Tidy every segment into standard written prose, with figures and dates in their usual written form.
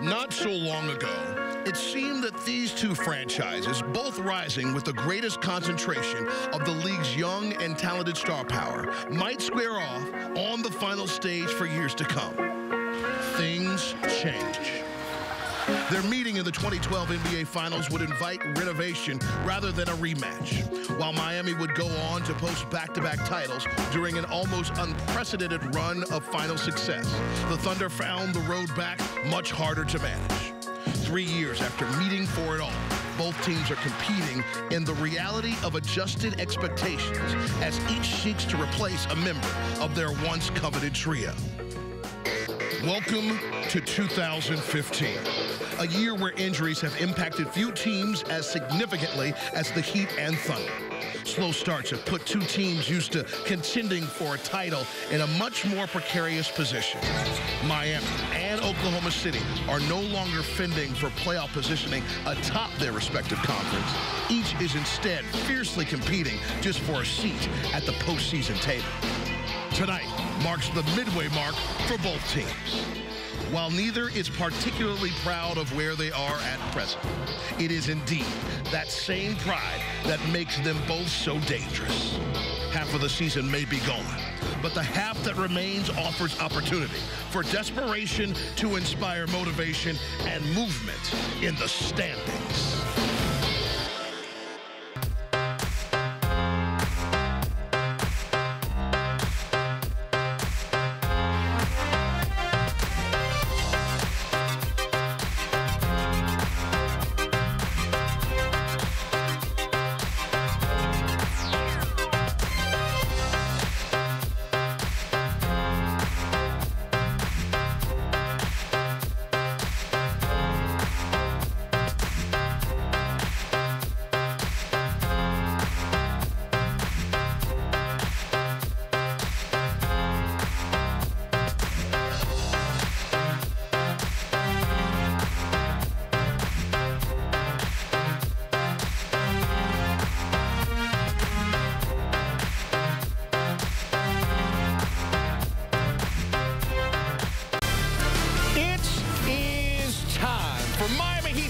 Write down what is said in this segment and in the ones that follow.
Not so long ago, it seemed that these two franchises, both rising with the greatest concentration of the league's young and talented star power, might square off on the final stage for years to come. Things change. Their meeting in the 2012 NBA Finals would invite renovation rather than a rematch, while Miami would go on to post back-to-back titles during an almost unprecedented run of final success. The Thunder found the road back much harder to manage. 3 years after meeting for it all, both teams are competing in the reality of adjusted expectations as each seeks to replace a member of their once coveted trio. Welcome to 2015, a year where injuries have impacted few teams as significantly as the Heat and Thunder. Slow starts have put two teams used to contending for a title in a much more precarious position. Miami and Oklahoma City are no longer fending for playoff positioning atop their respective conference. Each is instead fiercely competing just for a seat at the postseason table. Tonight marks the midway mark for both teams. While neither is particularly proud of where they are at present, it is indeed that same pride that makes them both so dangerous. Half of the season may be gone, but the half that remains offers opportunity for desperation to inspire motivation and movement in the standings.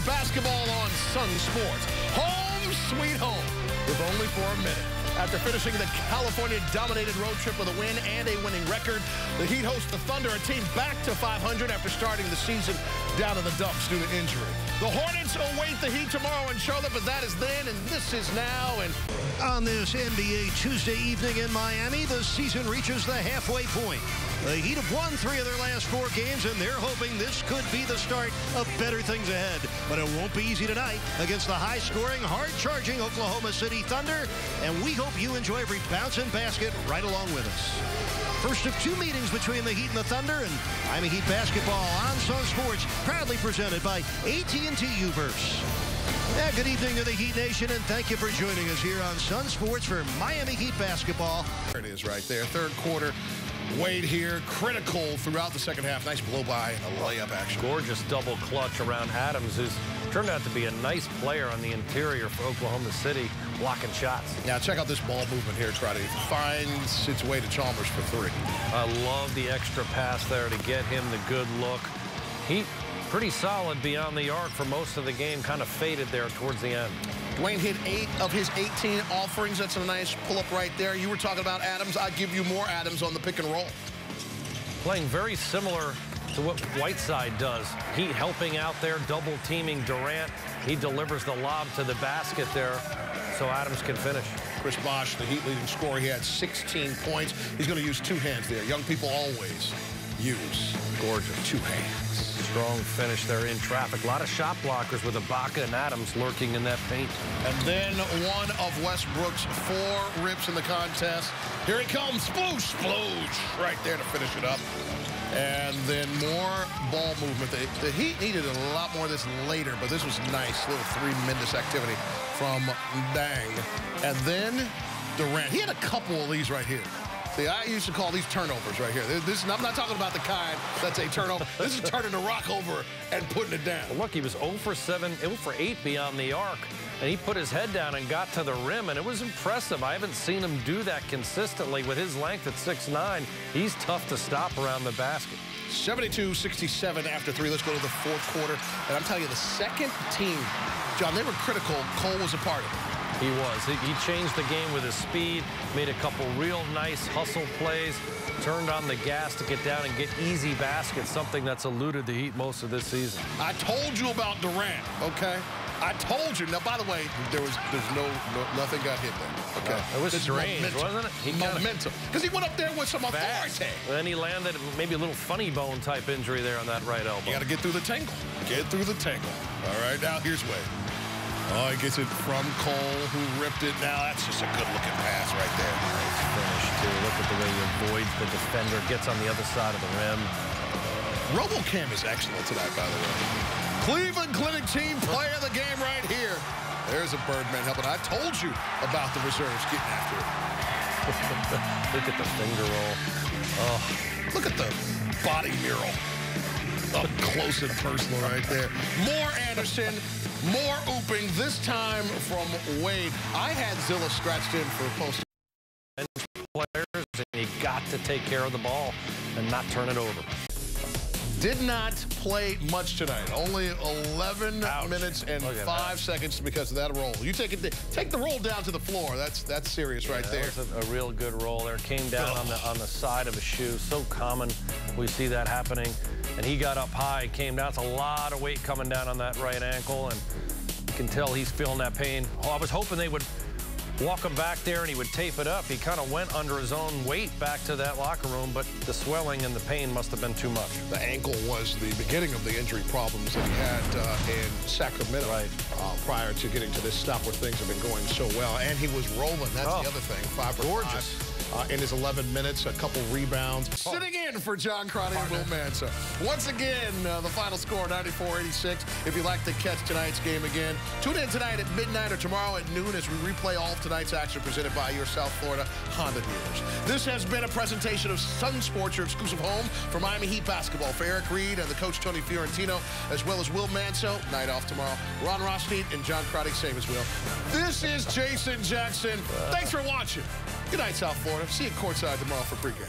Basketball on Sunsports. Home sweet home, with only for a minute. After finishing the California-dominated road trip with a win and a winning record, the Heat host the Thunder, a team back to 500 after starting the season down in the dumps due to injury. The Hornets await the Heat tomorrow in Charlotte, but that is then, and this is now. And on this NBA Tuesday evening in Miami, the season reaches the halfway point. The Heat have won 3 of their last 4 games, and they're hoping this could be the start of better things ahead. But it won't be easy tonight against the high-scoring, hard-charging Oklahoma City Thunder, and we hope you enjoy every bounce and basket right along with us. First of 2 meetings between the Heat and the Thunder, and Miami Heat basketball on Sunsports, proudly presented by AT&T Uverse. Yeah, good evening to the Heat Nation, and thank you for joining us here on Sunsports for Miami Heat basketball. There it is right there, third quarter. Wade here, critical throughout the second half. Nice blow-by and a layup action. Gorgeous double clutch around Adams, who's turned out to be a nice player on the interior for Oklahoma City, blocking shots. Now check out this ball movement here. Try to finds its way to Chalmers for 3. I love the extra pass there to get him the good look. Heat pretty solid beyond the arc for most of the game, kind of faded there towards the end. Dwayne hit 8 of his 18 offerings. That's a nice pull-up right there. You were talking about Adams. I'd give you more Adams on the pick and roll. Playing very similar to what Whiteside does. Heat helping out there, double-teaming Durant. He delivers the lob to the basket there so Adams can finish. Chris Bosh, the Heat leading scorer, he had 16 points. He's going to use 2 hands there. Young people always use gorgeous 2 hands. Strong finish there in traffic. A lot of shot blockers with Ibaka and Adams lurking in that paint. And then one of Westbrook's 4 rips in the contest. Here he comes. Sploosh, sploosh. Right there to finish it up. And then more ball movement. The Heat needed a lot more of this later, but this was nice. Little tremendous activity from Dang. And then Durant. He had a couple of these right here. See, I used to call these turnovers right here. I'm not talking about the kind that's a turnover. This is turning the rock over and putting it down. Well, look, he was 0 for 7, 0 for 8 beyond the arc, and he put his head down and got to the rim, and it was impressive. I haven't seen him do that consistently with his length at 6'9". He's tough to stop around the basket. 72-67 after 3. Let's go to the fourth quarter. And I'm telling you, the second team, John, they were critical. Cole was a part of it. He was. He changed the game with his speed, made a couple real nice hustle plays, turned on the gas to get down and get easy baskets, something that's eluded the Heat most of this season. I told you about Durant, okay? I told you. Now, by the way, there's nothing got hit there. Okay, it was strange, wasn't it? He momentum, because he went up there with some authority. And then he landed maybe a little funny bone type injury there on that right elbow. You got to get through the tangle. Get through the tangle. All right, now here's Wade. Oh, he gets it from Cole, who ripped it. Now that's just a good-looking pass right there. Nice finish too. Look at the way he avoids the defender, gets on the other side of the rim. RoboCam is excellent tonight, by the way. Cleveland Clinic team player of the game right here. There's a Birdman helping. I told you about the reserves getting after it. Look at the finger roll. Oh, look at the body mural. Up close and personal right there. More Anderson, more ooping, this time from Wade. I had Zilla scratched in for post. Players, and you got to take care of the ball and not turn it over. Did not play much tonight. Only 11 minutes and 5 seconds because of that roll. You take the roll down to the floor. That's serious right there. That was a real good roll there. Came down on the side of a shoe. So common we see that happening. And he got up high, came down. It's a lot of weight coming down on that right ankle, and you can tell he's feeling that pain. Oh, I was hoping they would walk him back there and he would tape it up. He kind of went under his own weight back to that locker room, but the swelling and the pain must have been too much. The ankle was the beginning of the injury problems that he had in Sacramento prior to getting to this stop where things have been going so well. And he was rolling. That's the other thing. 5 for 5. In his 11 minutes, a couple rebounds. Sitting in for John Crotty and Will Manso. Once again, the final score, 94-86. If you'd like to catch tonight's game again, tune in tonight at midnight or tomorrow at noon as we replay all of tonight's action presented by your South Florida Honda dealers. This has been a presentation of Sunsports, your exclusive home for Miami Heat basketball. For Eric Reed and the coach Tony Fiorentino, as well as Will Manso, night off tomorrow. Ron Rothstein and John Crotty, same as Will. This is Jason Jackson. Thanks for watching. Good night, South Florida. See you courtside tomorrow for pregame.